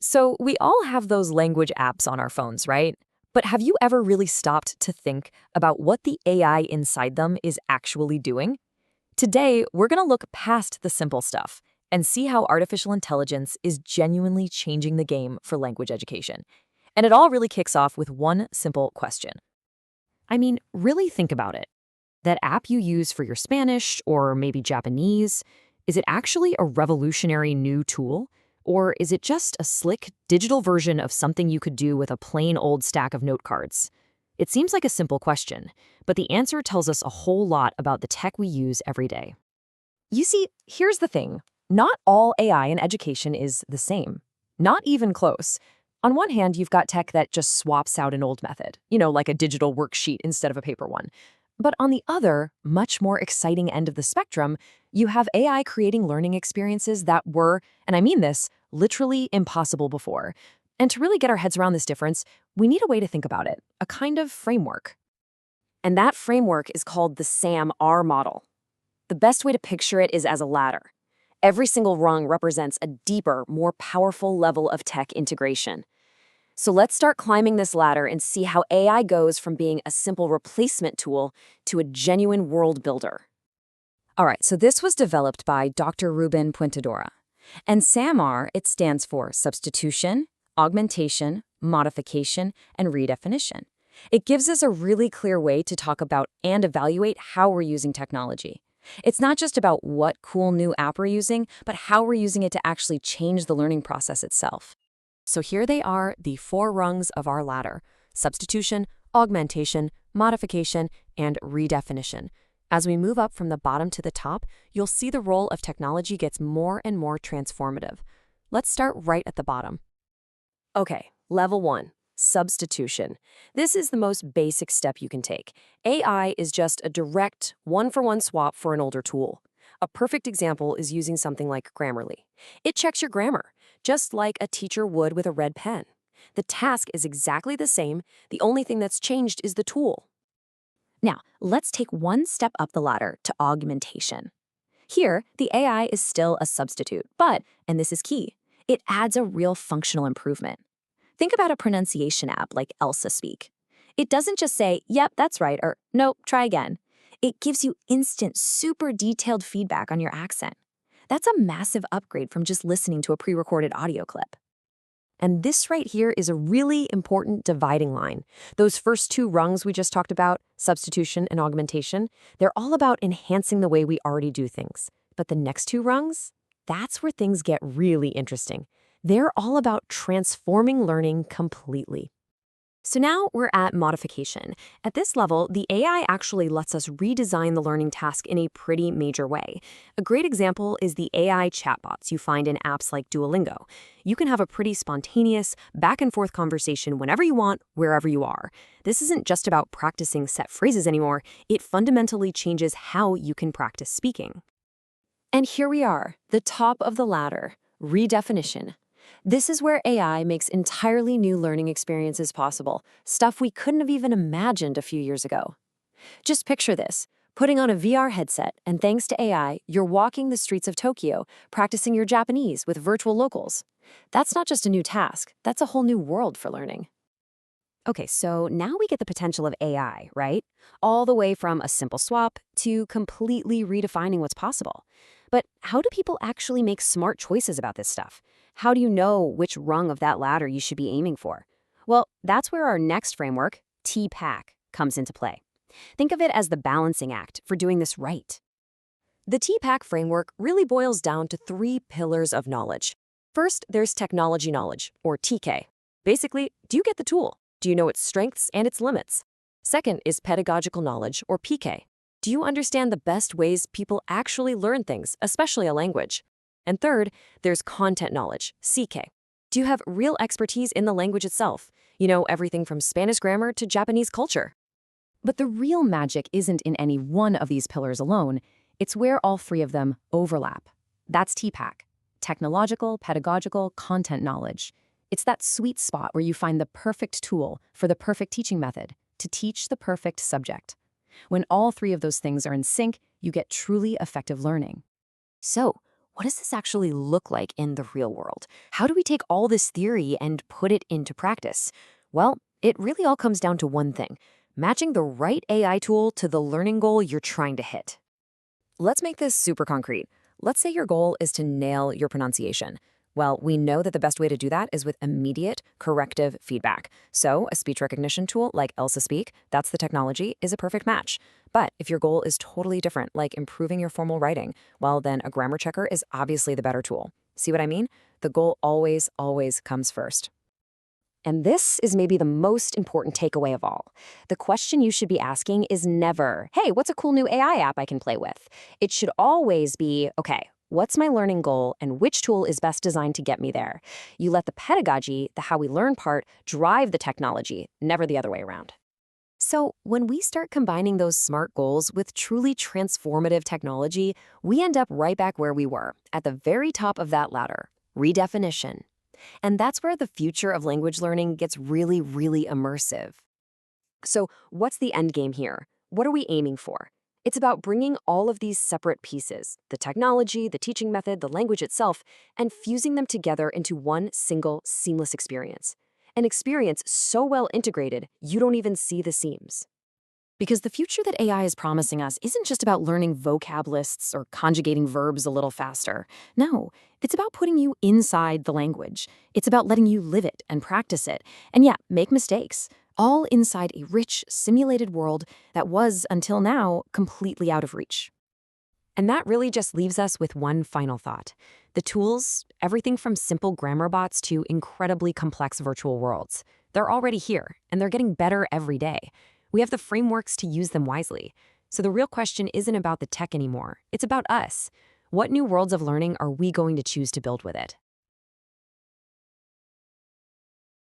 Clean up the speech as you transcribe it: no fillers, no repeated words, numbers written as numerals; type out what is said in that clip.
So we all have those language apps on our phones, right? But have you ever really stopped to think about what the AI inside them is actually doing? Today, we're going to look past the simple stuff and see how artificial intelligence is genuinely changing the game for language education. And it all really kicks off with one simple question. I mean, really think about it. That app you use for your Spanish or maybe Japanese, is it actually a revolutionary new tool? Or is it just a slick digital version of something you could do with a plain old stack of note cards? It seems like a simple question, but the answer tells us a whole lot about the tech we use every day. You see, here's the thing. Not all AI in education is the same. Not even close. On one hand, you've got tech that just swaps out an old method, like a digital worksheet instead of a paper one. But on the other, much more exciting end of the spectrum, you have AI creating learning experiences that were, and I mean this, literally impossible before. And to really get our heads around this difference, we need a way to think about it, a kind of framework. And that framework is called the SAM-R model. The best way to picture it is as a ladder. Every single rung represents a deeper, more powerful level of tech integration. So let's start climbing this ladder and see how AI goes from being a simple replacement tool to a genuine world builder. All right, so this was developed by Dr. Ruben Puentedora. And SAM-R, it stands for substitution, augmentation, modification, and redefinition. It gives us a really clear way to talk about and evaluate how we're using technology. It's not just about what cool new app we're using, but how we're using it to actually change the learning process itself. So here they are, the 4 rungs of our ladder: substitution, augmentation, modification, and redefinition. As we move up from the bottom to the top, you'll see the role of technology gets more and more transformative. Let's start right at the bottom. Okay, level 1, substitution. This is the most basic step you can take. AI is just a direct, one-for-one swap for an older tool. A perfect example is using something like Grammarly. It checks your grammar, just like a teacher would with a red pen. The task is exactly the same. The only thing that's changed is the tool. Now, let's take one step up the ladder to augmentation. Here, the AI is still a substitute, but, and this is key, it adds a real functional improvement. Think about a pronunciation app like Elsa Speak. It doesn't just say, yep, that's right, or nope, try again. It gives you instant, super detailed feedback on your accent. That's a massive upgrade from just listening to a pre-recorded audio clip. And this right here is a really important dividing line. Those first 2 rungs we just talked about, substitution and augmentation, they're all about enhancing the way we already do things. But the next 2 rungs, that's where things get really interesting. They're all about transforming learning completely. So now we're at modification. At this level, the AI actually lets us redesign the learning task in a pretty major way. A great example is the AI chatbots you find in apps like Duolingo. You can have a pretty spontaneous, back-and-forth conversation whenever you want, wherever you are. This isn't just about practicing set phrases anymore. It fundamentally changes how you can practice speaking. And here we are, the top of the ladder, redefinition. This is where AI makes entirely new learning experiences possible, stuff we couldn't have even imagined a few years ago. Just picture this, putting on a VR headset, and thanks to AI, you're walking the streets of Tokyo, practicing your Japanese with virtual locals. That's not just a new task, that's a whole new world for learning. Okay, so now we get the potential of AI, right? All the way from a simple swap to completely redefining what's possible. But how do people actually make smart choices about this stuff? How do you know which rung of that ladder you should be aiming for? Well, that's where our next framework, TPACK, comes into play. Think of it as the balancing act for doing this right. The TPACK framework really boils down to 3 pillars of knowledge. First, there's technology knowledge, or TK. Basically, do you get the tool? Do you know its strengths and its limits? Second is pedagogical knowledge, or PK. Do you understand the best ways people actually learn things, especially a language? And third, there's content knowledge, CK. Do you have real expertise in the language itself? You know, everything from Spanish grammar to Japanese culture. But the real magic isn't in any one of these pillars alone. It's where all 3 of them overlap. That's TPACK, technological, pedagogical, content knowledge. It's that sweet spot where you find the perfect tool for the perfect teaching method to teach the perfect subject. When all 3 of those things are in sync, you get truly effective learning. So, what does this actually look like in the real world? How do we take all this theory and put it into practice? Well, it really all comes down to one thing: matching the right AI tool to the learning goal you're trying to hit. Let's make this super concrete. Let's say your goal is to nail your pronunciation. Well, we know that the best way to do that is with immediate corrective feedback. So, a speech recognition tool like Elsa Speak, that's the technology, is a perfect match. But if your goal is totally different, like improving your formal writing, well, then a grammar checker is obviously the better tool. See what I mean? The goal always comes first. And this is maybe the most important takeaway of all. The question you should be asking is never, hey, what's a cool new AI app I can play with? It should always be, okay, what's my learning goal and which tool is best designed to get me there? You let the pedagogy, the how we learn part, drive the technology, never the other way around. So, when we start combining those SMART goals with truly transformative technology, we end up right back where we were, at the very top of that ladder: redefinition. And that's where the future of language learning gets really immersive. So, what's the end game here? What are we aiming for? It's about bringing all of these separate pieces, the technology, the teaching method, the language itself, and fusing them together into one single seamless experience. An experience so well integrated, you don't even see the seams. Because the future that AI is promising us isn't just about learning vocab lists or conjugating verbs a little faster. No, it's about putting you inside the language. It's about letting you live it and practice it. And yeah, make mistakes, all inside a rich, simulated world that was, until now, completely out of reach. And that really just leaves us with one final thought. The tools, everything from simple grammar bots to incredibly complex virtual worlds, they're already here, and they're getting better every day. We have the frameworks to use them wisely. So the real question isn't about the tech anymore. It's about us. What new worlds of learning are we going to choose to build with it?